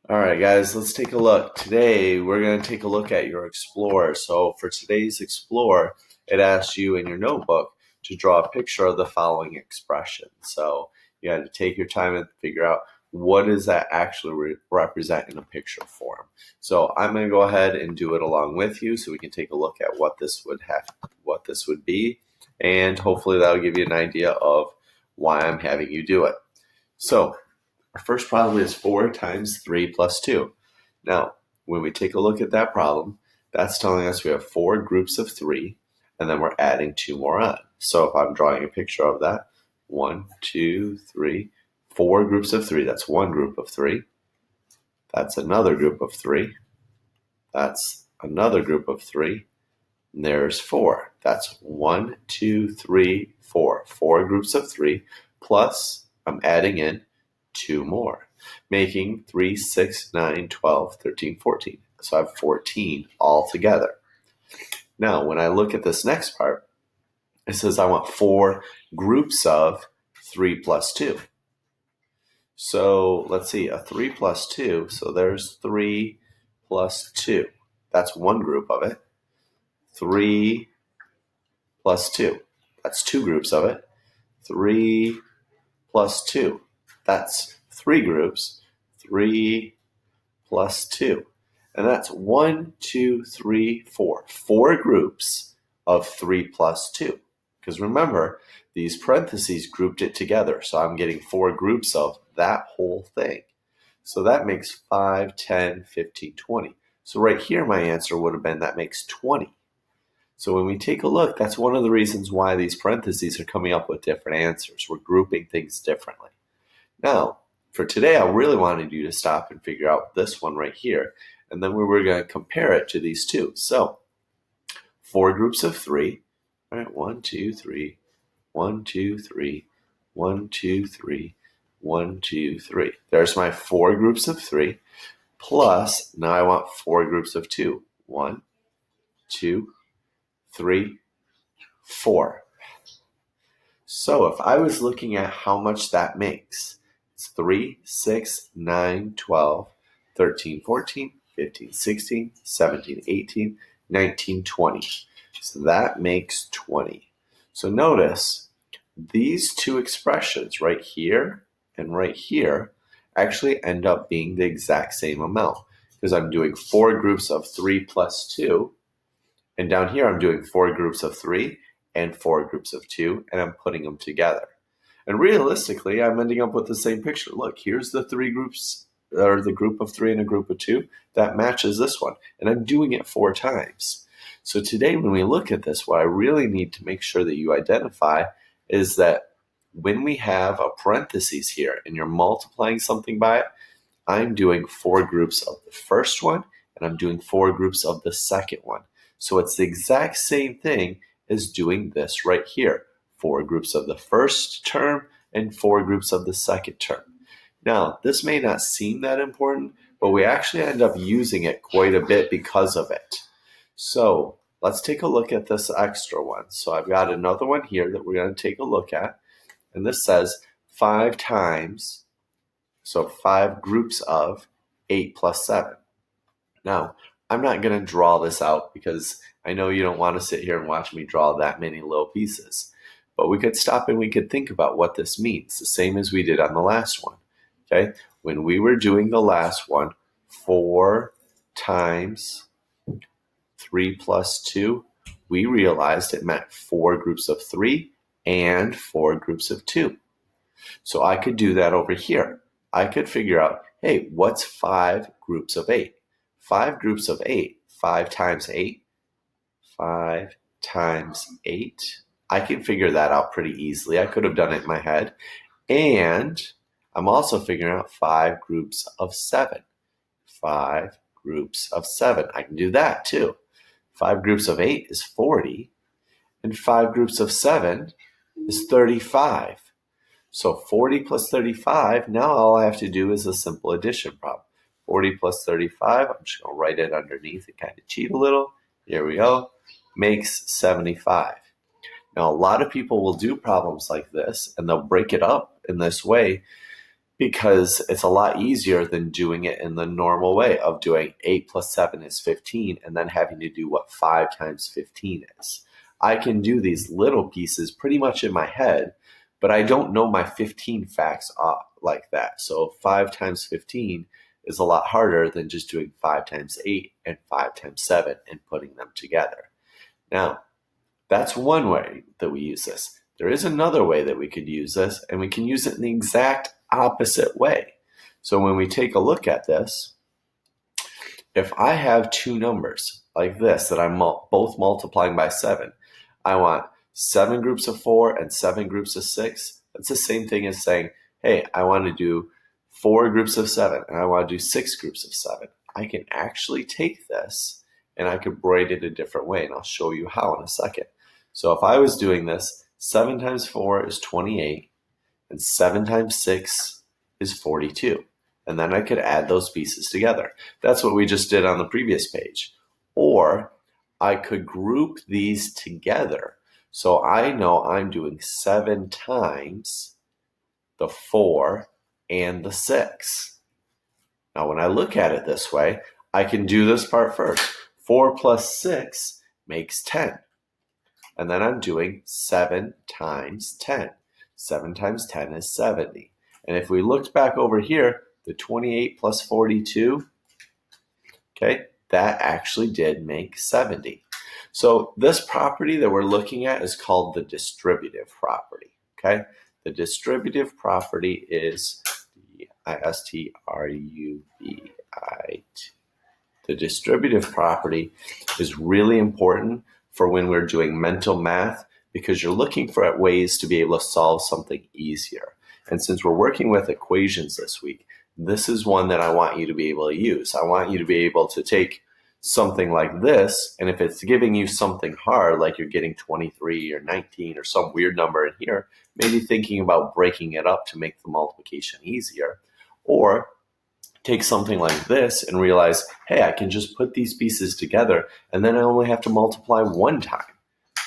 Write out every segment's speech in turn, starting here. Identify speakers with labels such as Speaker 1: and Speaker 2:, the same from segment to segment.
Speaker 1: All right, guys, let's take a look. Today, we're going to take a look at your Explorer. So for today's Explorer, it asks you in your notebook to draw a picture of the following expression. So you had to take your time and figure out what does that actually represent in a picture form. So I'm going to go ahead and do it along with you so we can take a look at what this would be, and hopefully that'll give you an idea of why I'm having you do it. So our first problem is 4 times 3 plus 2. Now, when we take a look at that problem, that's telling us we have 4 groups of 3, and then we're adding 2 more on. So if I'm drawing a picture of that, 1, 2, 3, 4 groups of 3. That's one group of 3. That's another group of 3. That's another group of 3. And there's 4. That's 1, 2, 3, 4. 4 groups of 3, plus I'm adding in 2 more, making 3, 6, 9, 12, 13, 14. So I have 14 altogether. Now, when I look at this next part, it says I want 4 groups of 3 plus 2. So let's see, a 3 plus 2. So there's 3 plus 2. That's one group of it. 3 plus 2. That's 2 groups of it. 3 plus 2. That's 3 groups. 3 plus 2. And that's 1, 2, 3, 4. 4 groups of 3 plus 2. Because remember, these parentheses grouped it together. So I'm getting 4 groups of that whole thing. So that makes 5, 10, 15, 20. So right here, my answer would have been that makes 20. So when we take a look, that's one of the reasons why these parentheses are coming up with different answers. We're grouping things differently. Now, for today, I really wanted you to stop and figure out this one right here. And then we were going to compare it to these two. So 4 groups of 3. All right, 1, 2, 3. 1, 2, 3. 1, 2, 3. 1, 2, 3. There's my 4 groups of 3. Plus, now I want 4 groups of 2. 1, 2, 3, 4. So if I was looking at how much that makes, it's 3, 6, 9, 12, 13, 14, 15, 16, 17, 18, 19, 20. So that makes 20. So notice these two expressions right here and right here actually end up being the exact same amount because I'm doing 4 groups of 3 plus 2. And down here, I'm doing 4 groups of 3 and 4 groups of 2, and I'm putting them together. And realistically, I'm ending up with the same picture. Look, here's the 3 groups, or the group of 3 and a group of 2. That matches this one. And I'm doing it 4 times. So today, when we look at this, what I really need to make sure that you identify is that when we have a parentheses here and you're multiplying something by it, I'm doing 4 groups of the first one, and I'm doing 4 groups of the second one. So it's the exact same thing as doing this right here. 4 groups of the first term and 4 groups of the second term. Now, this may not seem that important, but we actually end up using it quite a bit because of it. So let's take a look at this extra one. So I've got another one here that we're going to take a look at. And this says 5 times, so 5 groups of 8 plus 7. Now, I'm not going to draw this out because I know you don't want to sit here and watch me draw that many little pieces. But we could stop and we could think about what this means, the same as we did on the last one. Okay? When we were doing the last one, 4 times 3 plus 2, we realized it meant 4 groups of 3 and 4 groups of 2. So I could do that over here. I could figure out, hey, what's 5 groups of 8? 5 groups of 8, 5 times 8, 5 times 8. I can figure that out pretty easily. I could have done it in my head. And I'm also figuring out 5 groups of 7. 5 groups of 7. I can do that too. 5 groups of 8 is 40. And 5 groups of 7 is 35. So 40 plus 35, now all I have to do is a simple addition problem. 40 plus 35, I'm just going to write it underneath and kind of cheat a little. Here we go. Makes 75. Now, a lot of people will do problems like this, and they'll break it up in this way because it's a lot easier than doing it in the normal way of doing 8 plus 7 is 15 and then having to do what 5 times 15 is. I can do these little pieces pretty much in my head, but I don't know my 15 facts like that. So 5 times 15 is a lot harder than just doing 5 times 8 and 5 times 7 and putting them together. Now, that's one way that we use this. There is another way that we could use this, and we can use it in the exact opposite way. So when we take a look at this, if I have two numbers like this that I'm both multiplying by 7, I want 7 groups of 4 and 7 groups of 6. That's the same thing as saying, hey, I want to do 4 groups of 7 and I want to do 6 groups of 7. I can actually take this and I could write it a different way, and I'll show you how in a second. So if I was doing this, 7 times 4 is 28, and 7 times 6 is 42. And then I could add those pieces together. That's what we just did on the previous page. Or I could group these together. So I know I'm doing 7 times the 4 and the 6. Now when I look at it this way, I can do this part first. 4 plus 6 makes 10. And then I'm doing 7 times 10. 7 times 10 is 70. And if we looked back over here, the 28 plus 42, okay, that actually did make 70. So this property that we're looking at is called the distributive property, okay? The distributive property is D-I-S-T-R-U-B-I-T. The distributive property is really important for when we're doing mental math, because you're looking for ways to be able to solve something easier. And since we're working with equations this week, this is one that I want you to be able to use. I want you to be able to take something like this, and if it's giving you something hard, like you're getting 23 or 19 or some weird number in here, maybe thinking about breaking it up to make the multiplication easier. Or take something like this and realize, hey, I can just put these pieces together and then I only have to multiply one time,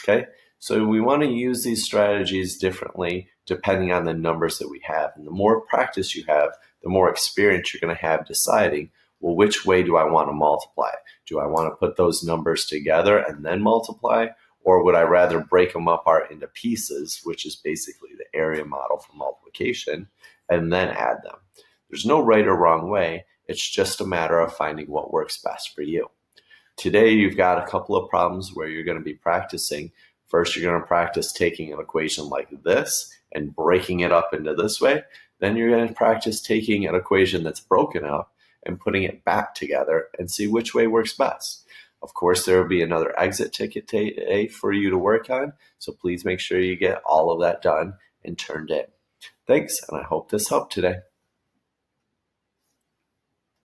Speaker 1: okay? So we want to use these strategies differently depending on the numbers that we have. And the more practice you have, the more experience you're going to have deciding, well, which way do I want to multiply? Do I want to put those numbers together and then multiply? Or would I rather break them apart into pieces, which is basically the area model for multiplication, and then add them? There's no right or wrong way. It's just a matter of finding what works best for you. Today, you've got a couple of problems where you're going to be practicing. First, you're going to practice taking an equation like this and breaking it up into this way. Then you're going to practice taking an equation that's broken up and putting it back together and see which way works best. Of course, there will be another exit ticket today for you to work on, so please make sure you get all of that done and turned in. Thanks, and I hope this helped today.